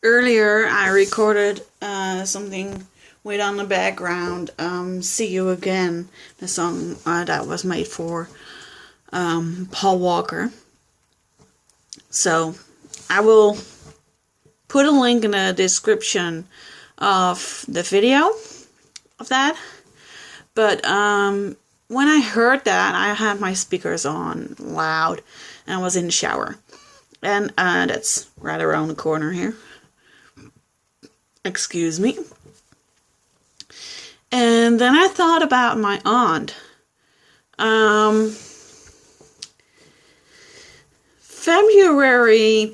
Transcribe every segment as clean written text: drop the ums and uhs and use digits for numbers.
Earlier, I recorded something with on the background, See You Again, the song that was made for Paul Walker. So, I will put a link in the description of the video of that. But when I heard that, I had my speakers on loud, and I was in the shower. And that's right around the corner here. Excuse me. And then I thought about my aunt. Last February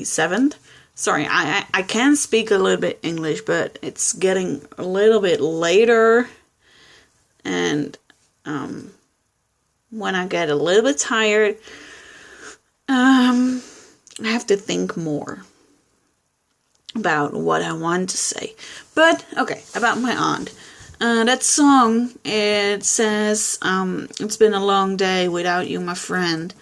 7th. Sorry, I can speak a little bit English, but it's getting a little bit later. And when I get a little bit tired, I have to think more about what I want to say. But, okay, about my aunt. That song, it says, it's been a long day without you, my friend.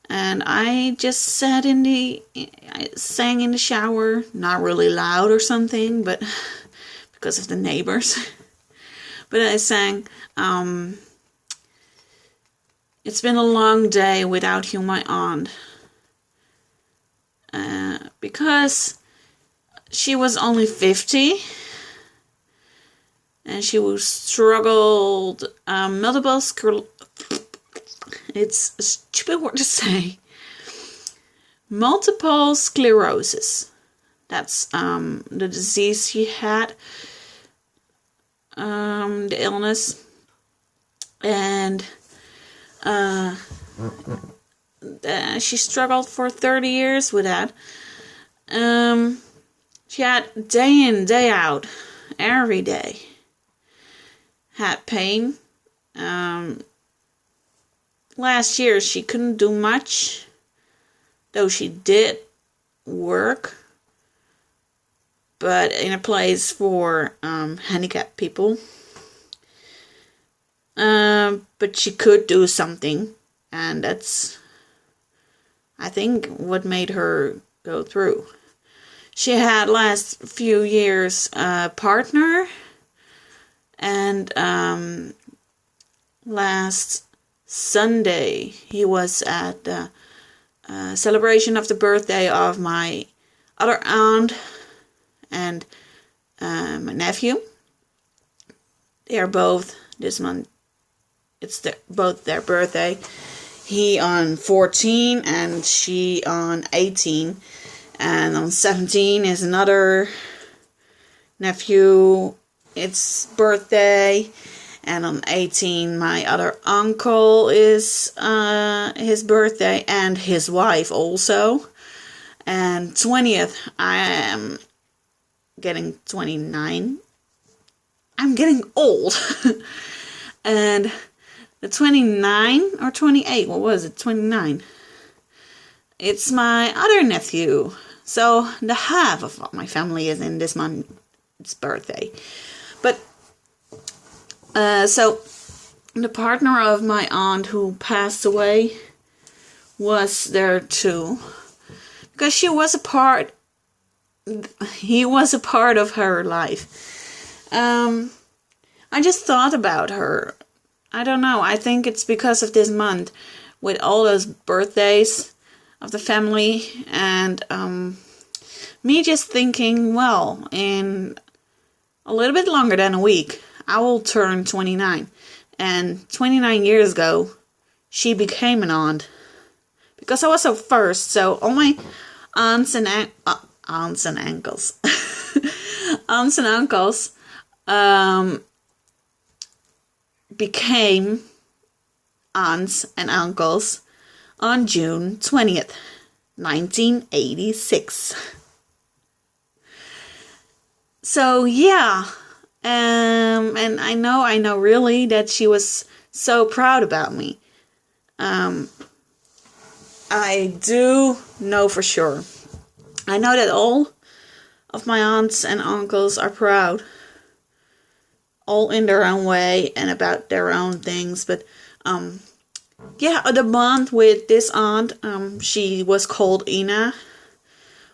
And I just sang in the shower, not really loud or something, but because of the neighbors. But I sang, it's been a long day without you, my aunt. Because she was only 50. And she struggled multiple it's a stupid word to say. Multiple sclerosis. That's the disease she had. The illness. And she struggled for 30 years with that. She had day in, day out, every day. Had pain. Last year she couldn't do much, though she did work, but in a place for handicapped people. But she could do something, and that's, I think, what made her go through. She had last few years a partner, and last Sunday he was at the celebration of the birthday of my other aunt and my nephew. They are both this month. It's both their birthday. He on 14 and she on 18. And on 17 is another nephew. It's birthday. And on 18, my other uncle is his birthday, and his wife also. And 20th, I am getting 29. I'm getting old. And the 29 or 28, what was it? 29. It's my other nephew. So the half of my family is in this month's birthday. But so the partner of my aunt who passed away was there too, because he was a part of her life. I just thought about her. I don't know. I think it's because of this month with all those birthdays of the family, and me just thinking, well, in a little bit longer than a week, I will turn 29. And 29 years ago, she became an aunt. Because I was so first, so all my aunts and uncles became aunts and uncles on June 20th, 1986. So, yeah. And I know really that she was so proud about me. I do know for sure. I know that all of my aunts and uncles are proud. All in their own way and about their own things. But yeah, the bond with this aunt, she was called Ina.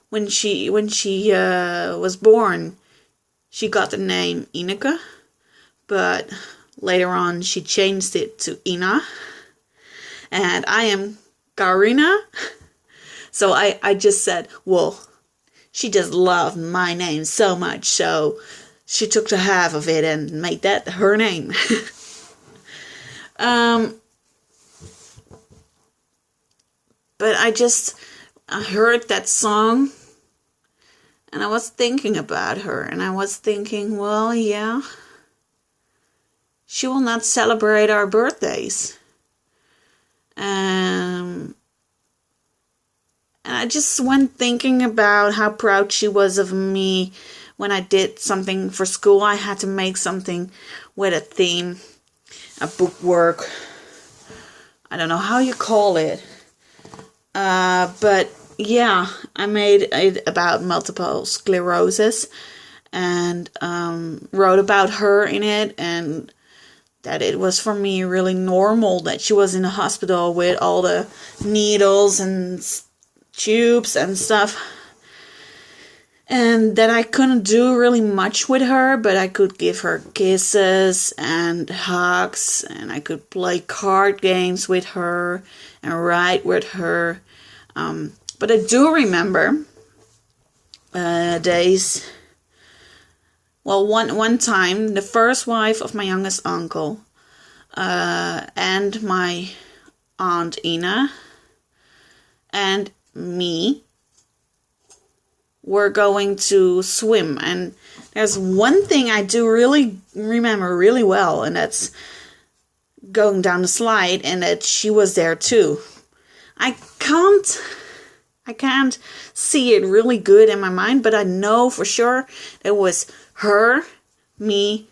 When she was born, she got the name Ineke, but later on she changed it to Ina, and I am Karina. So I just said, well, she just loved my name so much, so she took the half of it and made that her name. But I heard that song, and I was thinking about her, and I was thinking, well, yeah, she will not celebrate our birthdays. And I just went thinking about how proud she was of me when I did something for school. I had to make something with a theme, a bookwork. I don't know how you call it. But yeah, I made it about multiple sclerosis and wrote about her in it, and that it was for me really normal that she was in the hospital with all the needles and tubes and stuff, and that I couldn't do really much with her, but I could give her kisses and hugs, and I could play card games with her and write with her. But I do remember days. Well, one time, the first wife of my youngest uncle and my aunt Ina and me were going to swim, and there's one thing I do really remember really well, and that's going down the slide, and that she was there too. I can't see it really good in my mind, but I know for sure it was her, me,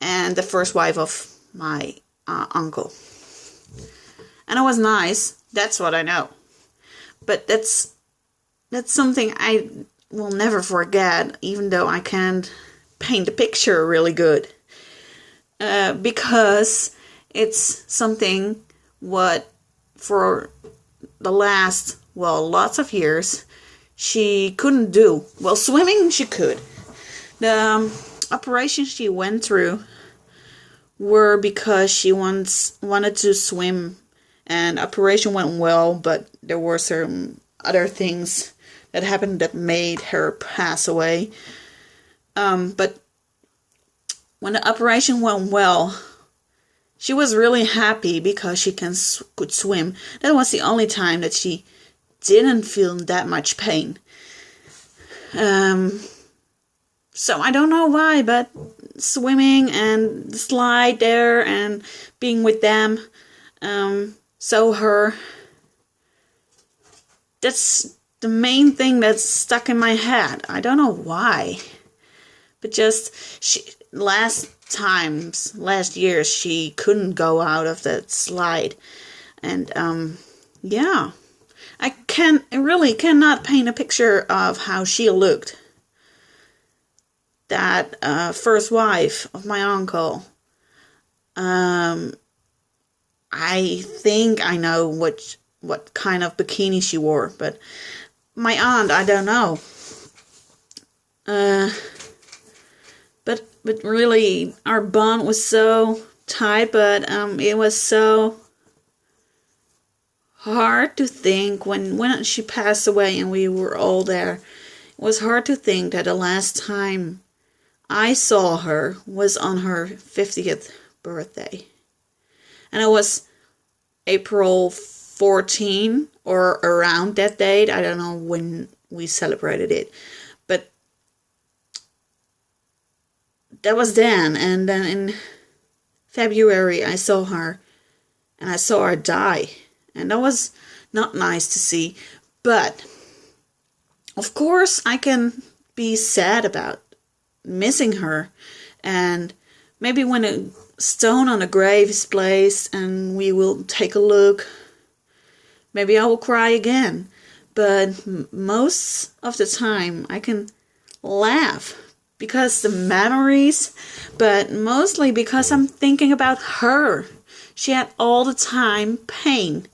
and the first wife of my uncle. And it was nice. That's what I know. But that's something I will never forget, even though I can't paint the picture really good. Because it's something what for the last, well, lots of years, she couldn't do. Well, swimming she could. The operations she went through were because she once wanted to swim, and operation went well, but there were some other things that happened that made her pass away. But when the operation went well, she was really happy because she could swim. That was the only time that she didn't feel that much pain. So I don't know why, but swimming and the slide there and being with them, that's the main thing that's stuck in my head. I don't know why, but just last year she couldn't go out of that slide, and yeah, I really cannot paint a picture of how she looked. That first wife of my uncle. I think I know what kind of bikini she wore, but my aunt, I don't know. But really, our bond was so tight, but it was so hard to think when she passed away and we were all there. It was hard to think that the last time I saw her was on her 50th birthday. And it was April 14 or around that date. I don't know when we celebrated it. But that was then. And then in February I saw her. And I saw her die. And that was not nice to see. But of course I can be sad about missing her, and maybe when a stone on a grave is placed and we will take a look, maybe I will cry again. But most of the time I can laugh because the memories, but mostly because I'm thinking about her. She had all the time pain,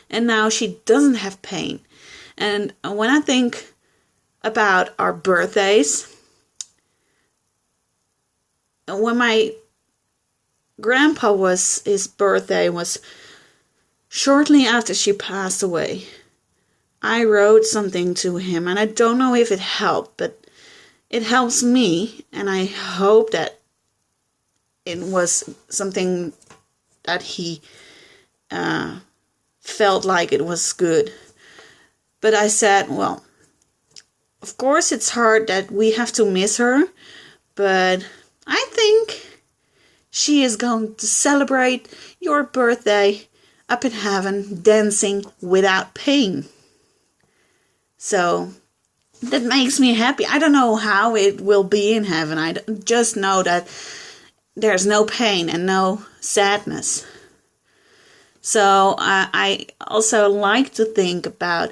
and now she doesn't have pain. And when I think about our birthdays, when my grandpa his birthday was shortly after she passed away, I wrote something to him, and I don't know if it helped, but it helps me, and I hope that it was something that he felt like it was good. But I said, well, of course it's hard that we have to miss her, but I think she is going to celebrate your birthday up in heaven, dancing without pain. So that makes me happy. I don't know how it will be in heaven. I just know that there's no pain and no sadness. So I also like to think about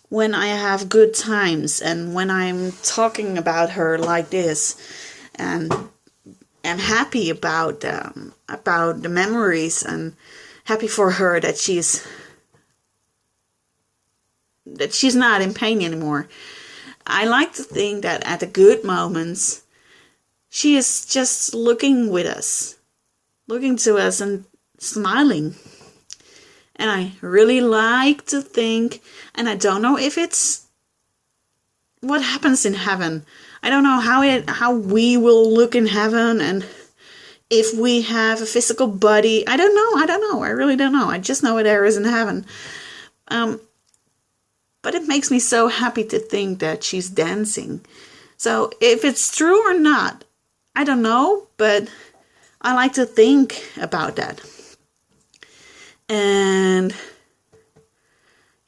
when I have good times and when I'm talking about her like this, and I'm happy about the memories, and happy for her that she's not in pain anymore. I like to think that at the good moments, she is just looking to us and smiling. And I really like to think, and I don't know if it's what happens in heaven. I don't know how we will look in heaven, and if we have a physical body. I don't know. I really don't know. I just know what there is in heaven. But it makes me so happy to think that she's dancing. So if it's true or not, I don't know, but I like to think about that. And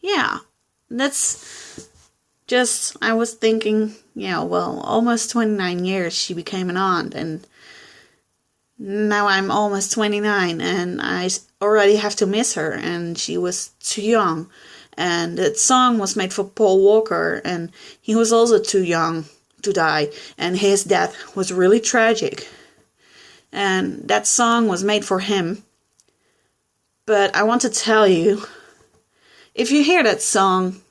yeah, that's just, I was thinking, almost 29 years she became an aunt, and now I'm almost 29, and I already have to miss her, and she was too young. And that song was made for Paul Walker, and he was also too young to die, and his death was really tragic. And that song was made for him. But I want to tell you, if you hear that song,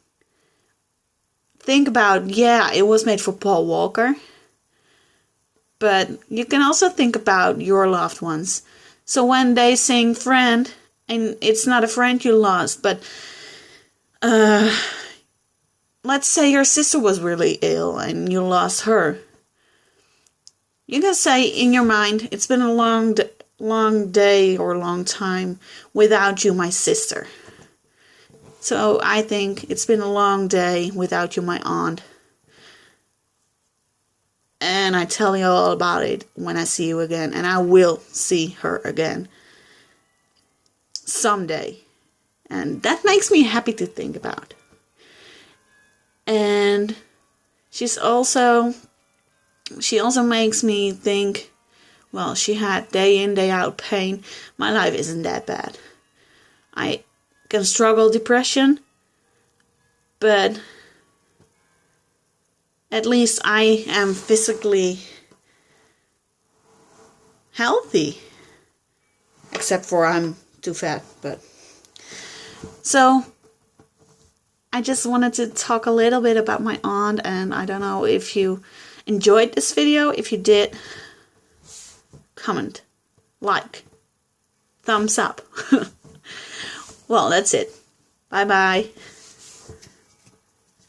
think about, it was made for Paul Walker. But you can also think about your loved ones. So when they sing friend, and it's not a friend you lost, but let's say your sister was really ill and you lost her. You can say in your mind, it's been a long day or a long time without you, my sister. So I think it's been a long day without you, my aunt. And I tell you all about it when I see you again. And I will see her again someday. And that makes me happy to think about. And she also makes me think, well, she had day in, day out pain. My life isn't that bad. I can struggle depression, but at least I am physically healthy. Except for I'm too fat, but... So, I just wanted to talk a little bit about my aunt, and I don't know if you enjoyed this video. If you did, comment, like, thumbs up. Well, that's it. Bye bye.